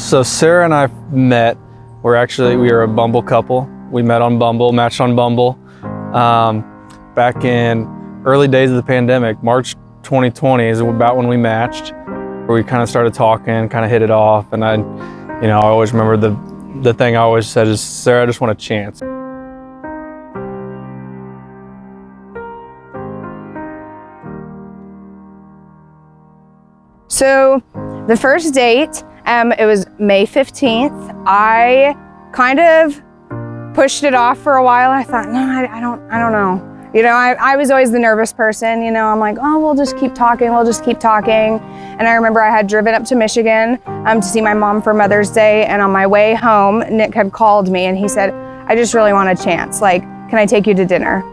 So Sarah and I met, we were a Bumble couple. We met on Bumble, matched on Bumble, back in early days of the pandemic. March 2020 is about when we matched. We kind of started talking, kind of hit it off, and I always remember the thing I always said is, Sarah, I just want a chance. So the first date, it was May 15th. I kind of pushed it off for a while. I thought, no, I don't know. I was always the nervous person. I'm like, oh, we'll just keep talking. And I remember I had driven up to Michigan to see my mom for Mother's Day. And on my way home, Nick had called me and he said, I just really want a chance. Like, can I take you to dinner?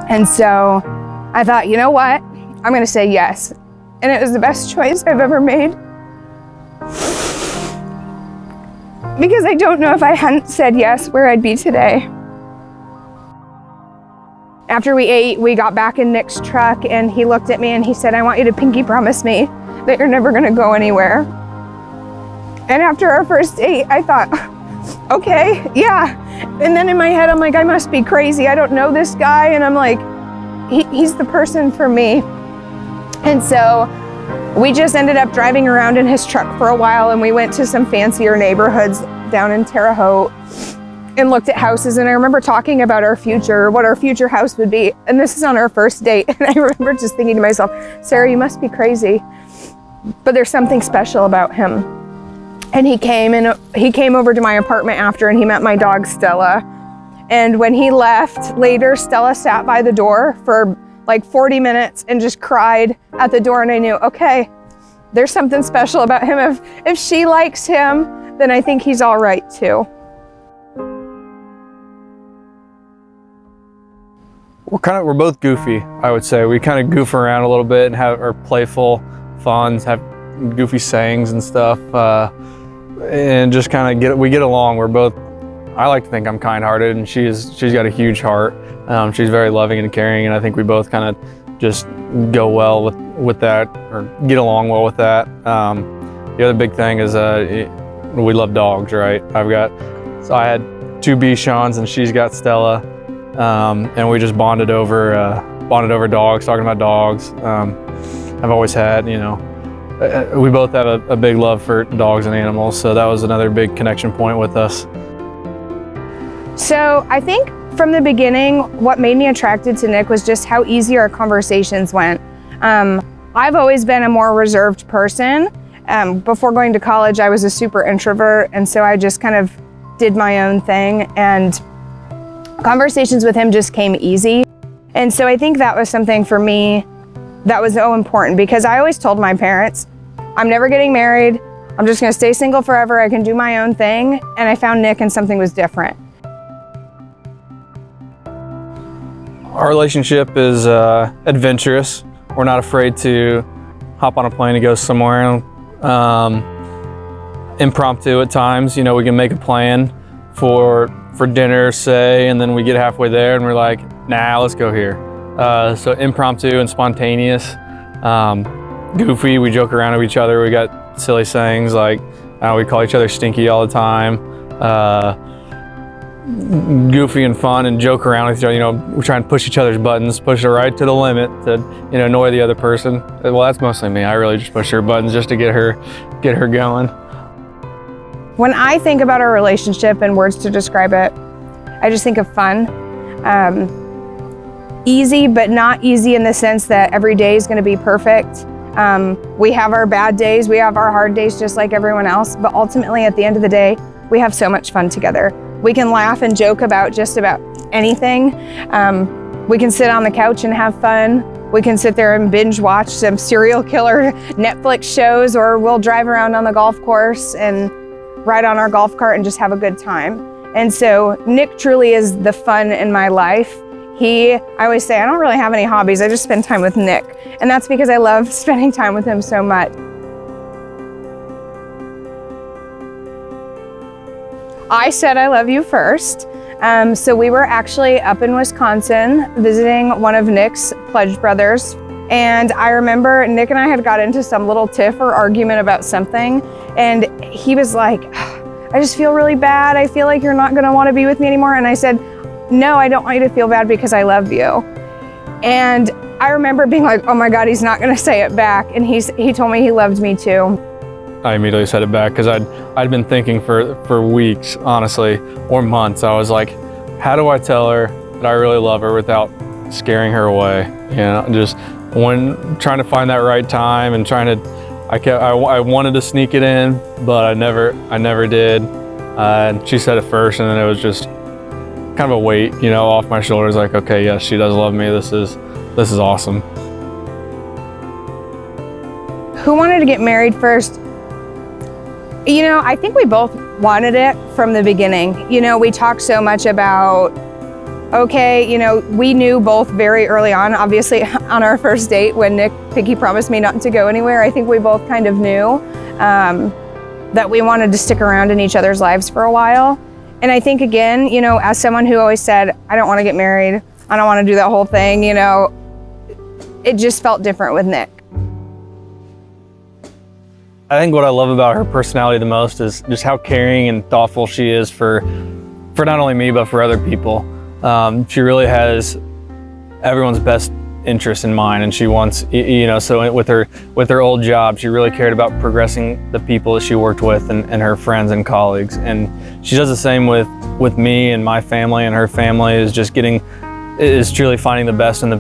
And so I thought, you know what? I'm gonna say yes. And it was the best choice I've ever made. Because I don't know if I hadn't said yes where I'd be today. After we ate, we got back in Nick's truck and he looked at me and he said, I want you to pinky promise me that you're never gonna go anywhere. And after our first date, I thought, okay, yeah. And then in my head, I'm like, I must be crazy. I don't know this guy. And I'm like, he's the person for me. And so we just ended up driving around in his truck for a while, and we went to some fancier neighborhoods down in Terre Haute and looked at houses. And I remember talking about our future, what our future house would be. And this is on our first date. And I remember just thinking to myself, Sarah, you must be crazy. But there's something special about him. And he came over to my apartment after, and he met my dog, Stella. And when he left later, Stella sat by the door for like 40 minutes and just cried at the door. And I knew, okay, there's something special about him. If she likes him, then I think he's all right too. We're both goofy, I would say. We kind of goof around a little bit and are playful, fun, have goofy sayings and stuff, and just kind of we get along. I like to think I'm kind-hearted, and she's got a huge heart. She's very loving and caring, and I think we both kind of just go well with that, or get along well with that. The other big thing is we love dogs, right? So I had 2 Bichons and she's got Stella, and we just bonded over dogs, talking about dogs. I've always had, we both have a big love for dogs and animals, so that was another big connection point with us. So I think from the beginning, what made me attracted to Nick was just how easy our conversations went. I've always been a more reserved person. Before going to college, I was a super introvert, and so I just kind of did my own thing, and conversations with him just came easy. And so I think that was something for me that was so important, because I always told my parents, I'm never getting married. I'm just gonna stay single forever. I can do my own thing. And I found Nick and something was different. Our relationship is adventurous. We're not afraid to hop on a plane and go somewhere. Impromptu at times, we can make a plan for dinner, say, and then we get halfway there and we're like, nah, let's go here. So impromptu and spontaneous, goofy. We joke around with each other. We got silly sayings like, we call each other stinky all the time. Goofy and fun, and joke around with each other. We try and push each other's buttons, push it right to the limit to, annoy the other person. Well, that's mostly me. I really just push her buttons just to get her going. When I think about our relationship and words to describe it, I just think of fun. Easy, but not easy in the sense that every day is going to be perfect. We have our bad days, we have our hard days just like everyone else, but ultimately at the end of the day, we have so much fun together. We can laugh and joke about just about anything. We can sit on the couch and have fun. We can sit there and binge watch some serial killer Netflix shows, or we'll drive around on the golf course and ride on our golf cart and just have a good time. And so Nick truly is the fun in my life. I always say, I don't really have any hobbies. I just spend time with Nick. And that's because I love spending time with him so much. I said I love you first. So we were actually up in Wisconsin visiting one of Nick's pledge brothers. And I remember Nick and I had got into some little tiff or argument about something. And he was like, I just feel really bad. I feel like you're not gonna wanna be with me anymore. And I said, no, I don't want you to feel bad because I love you. And I remember being like, oh my God, he's not gonna say it back. And he told me he loved me too. I immediately said it back because I'd been thinking for weeks, honestly, or months. I was like, how do I tell her that I really love her without scaring her away? You know, just trying to find that right time and I wanted to sneak it in, but I never did. And she said it first, and then it was just kind of a weight, you know, off my shoulders. Like, okay, yes, she does love me. This is awesome. Who wanted to get married first? You know, I think we both wanted it from the beginning. You know, we talked so much about, okay, you know, we knew both very early on, obviously on our first date when Nick pinky promised me not to go anywhere. I think we both kind of knew that we wanted to stick around in each other's lives for a while. And I think, again, you know, as someone who always said, I don't want to get married, I don't want to do that whole thing, you know, it just felt different with Nick. I think what I love about her personality the most is just how caring and thoughtful she is for not only me, but for other people. She really has everyone's best interest in mind, and she wants, you know, so with her old job, she really cared about progressing the people that she worked with and her friends and colleagues. And she does the same with me and my family, and her family is truly finding the best in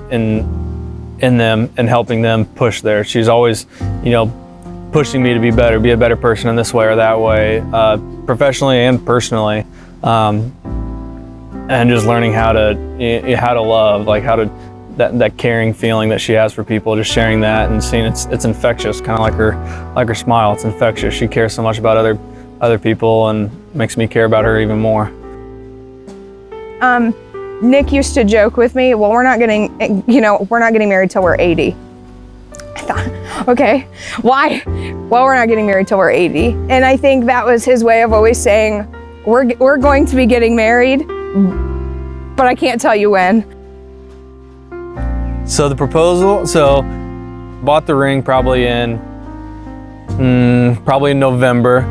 them and helping them push there. She's always, you know, pushing me to be a better person in this way or that way, professionally and personally, and just learning how to love, like that caring feeling that she has for people, just sharing that and seeing it's infectious, kind of like her smile. It's infectious. She cares so much about other people and makes me care about her even more. Nick used to joke with me, well, we're not getting married till we're 80. I thought, okay, why? Well, we're not getting married till we're 80. And I think that was his way of always saying, we're going to be getting married, but I can't tell you when. So the proposal, bought the ring probably in November,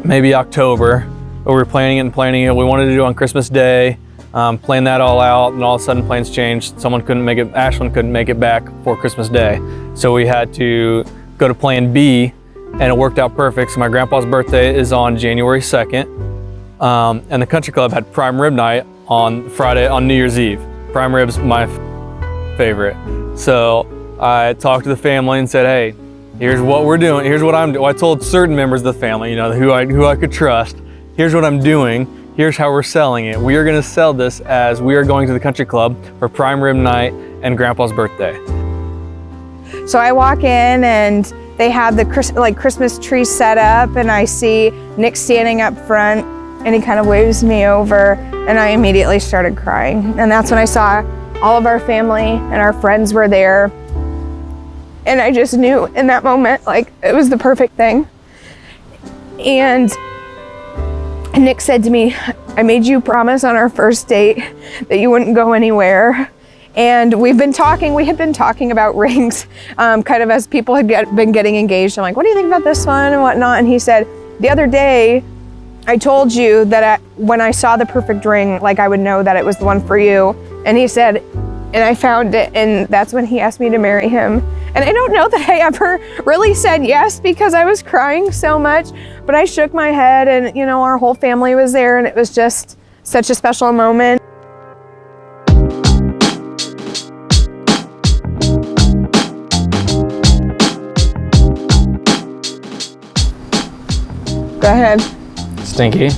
maybe October. But we were planning it. We wanted to do it on Christmas Day. Planned that all out, and all of a sudden plans changed. Ashlyn couldn't make it back for Christmas Day. So we had to go to plan B, and it worked out perfect. So my grandpa's birthday is on January 2nd, and the country club had prime rib night on New Year's Eve. Prime rib's my favorite. So I talked to the family and said, hey, here's what we're doing. Here's what I'm doing. I told certain members of the family, you know, who I could trust, here's what I'm doing. Here's how we're selling it. We are gonna sell this as we are going to the country club for prime rib night and grandpa's birthday. So I walk in and they have the Christmas tree set up, and I see Nick standing up front, and he kind of waves me over, and I immediately started crying. And that's when I saw all of our family and our friends were there. And I just knew in that moment, like, it was the perfect thing. And Nick said to me, I made you promise on our first date that you wouldn't go anywhere. And we had been talking about rings, kind of as people had been getting engaged. I'm like, what do you think about this one and whatnot? And he said, the other day, I told you that when I saw the perfect ring, like, I would know that it was the one for you. And he said, and I found it, and that's when he asked me to marry him. And I don't know that I ever really said yes because I was crying so much, but I shook my head, and, you know, our whole family was there, and it was just such a special moment. Go ahead. Stinky.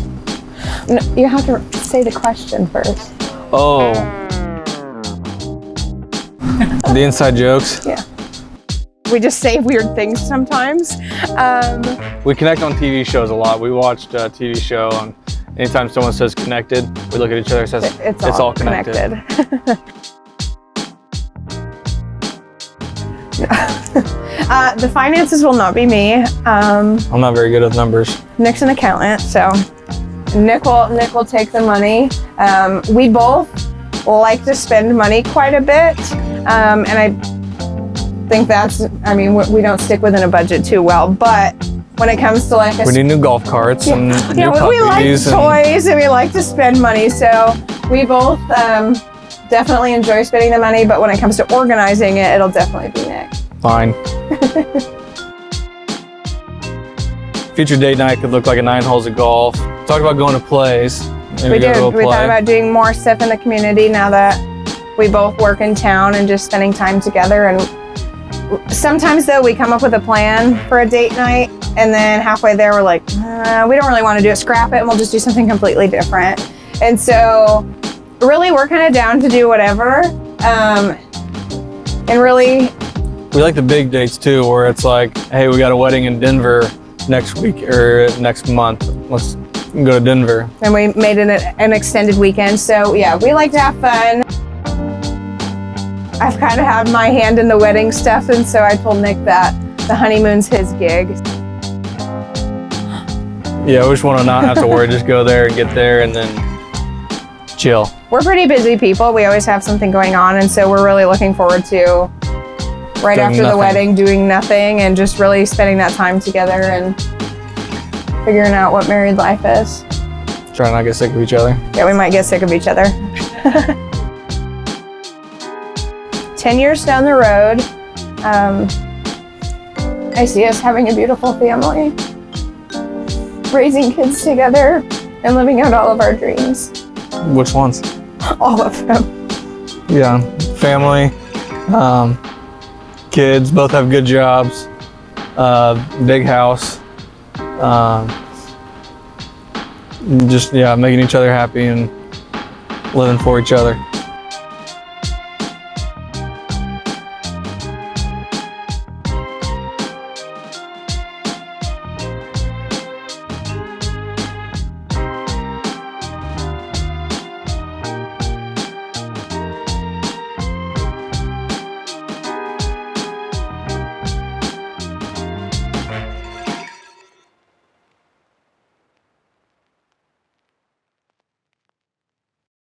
No, you have to say the question first. Oh. The inside jokes? Yeah. We just say weird things sometimes. We connect on TV shows a lot. We watched a TV show, and anytime someone says connected, we look at each other and says, it's all connected. The finances will not be me. I'm not very good with numbers. Nick's an accountant, so Nick will take the money. We both like to spend money quite a bit, and I think we don't stick within a budget too well, but when it comes to like We need new golf carts and new we like puppies and toys and we like to spend money. So we both definitely enjoy spending the money, but when it comes to organizing it, it'll definitely be Nick. fine. Future date night could look like a 9 holes of golf. Talk about going to plays. Maybe We go did. to a We play. thought about doing more stuff in the community now that we both work in town and just spending time together. And sometimes though, we come up with a plan for a date night, and then halfway there, we're like, we don't really want to do it. Scrap it, and we'll just do something completely different. And so, really, we're kind of down to do whatever. And really, We like the big dates too, where it's like, hey, we got a wedding in Denver next week or next month. Let's go to Denver. and we made it an extended weekend. So yeah, we like to have fun. I've kind of had my hand in the wedding stuff, and so I told Nick that the honeymoon's his gig. Yeah, we just want to not have to worry. Just go there and get there and then chill. We're pretty busy people. We always have something going on, and so we're really looking forward to right Doing after the nothing. wedding doing nothing and just really spending that time together and figuring out what married life is. Try not to get sick of each other. Yeah, we might get sick of each other. 10 years down the road, I see us having a beautiful family, raising kids together, and living out all of our dreams. Which ones? All of them. Yeah, family, kids, both have good jobs, big house, just, yeah, making each other happy and living for each other.